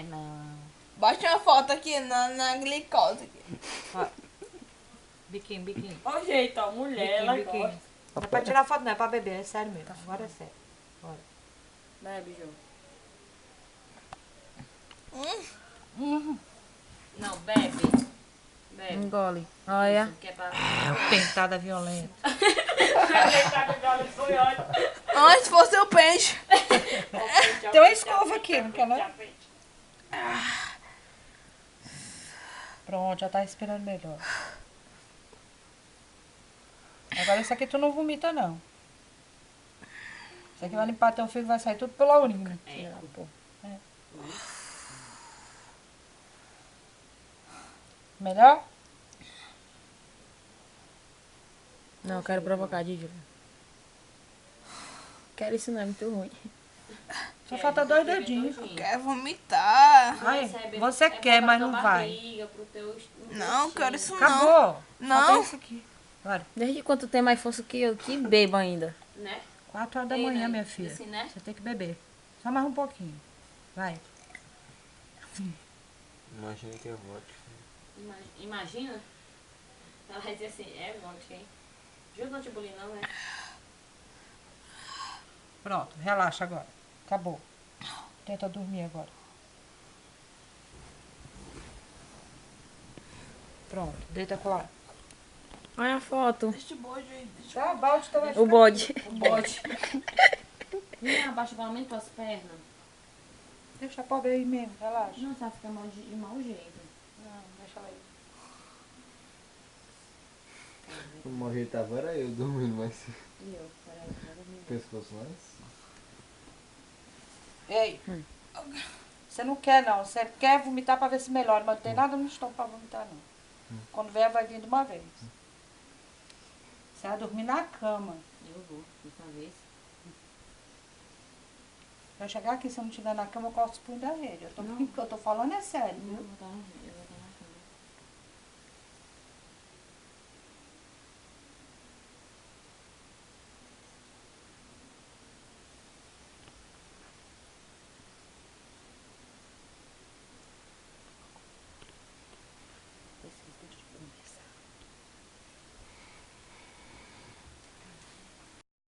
É não. Bote uma foto aqui na glicose. Aqui. Ó. Biquinho, biquinho. Olha o jeito, ó. Mulher, ela Biquinho, gosta. biquinho. Não é pra tirar foto, não. É pra beber. É sério mesmo. Agora é sério. Bora. Bebe, Jô. Não, bebe. Bebe. Engole. Olha. Isso, que é pra... Pentada violenta. Foi ótimo. Antes fosse o peixe. Tem uma escova aqui, não quer não? Pronto, já tá respirando melhor. Agora isso aqui tu não vomita, não. Isso aqui vai limpar teu fígado, vai sair tudo pela urina. É. Pô. É. Melhor? Não, eu quero provocar, Didi. Quero isso não, é muito ruim. Só falta 2 dedinhos. Quer vomitar. Ai, Recebe- você é quer, pra mas tua não vai. barriga, pro teu Não, quero isso não. Acabou. Não. Falta isso aqui. Bora. Desde quando tu tem mais força que eu, que bebo ainda. Né? 4 horas da Ei, manhã, né? minha filha. Assim, né? Você tem que beber. Só mais um pouquinho. Vai. Imagina que é vodka. Imagina. Ela vai dizer assim, é vodka, hein? Juro não te bulir não, né? Pronto, relaxa agora. Acabou. Tenta dormir agora. Pronto, deita com lá. Olha a foto. Deixa o bode aí. Tá, o balde tá vai O bode. O bote. Vem abaixa pelo menos tuas pernas. Deixa a pobre aí mesmo, relaxa. Não, você vai ficar de mau jeito. Não, deixa ela aí. O mau jeito tava era eu dormindo, mas E eu, peraí, vou dormir. pescoço lá em cima. Ei, você não quer não, você quer vomitar pra ver se melhora, mas não tem nada no estômago pra vomitar não. Quando vier vai vir de uma vez. Você vai dormir na cama. Eu vou, dessa vez. Se eu chegar aqui, se eu não estiver na cama, eu corto os punhos da rede. Eu tô falando é sério, viu? Eu vou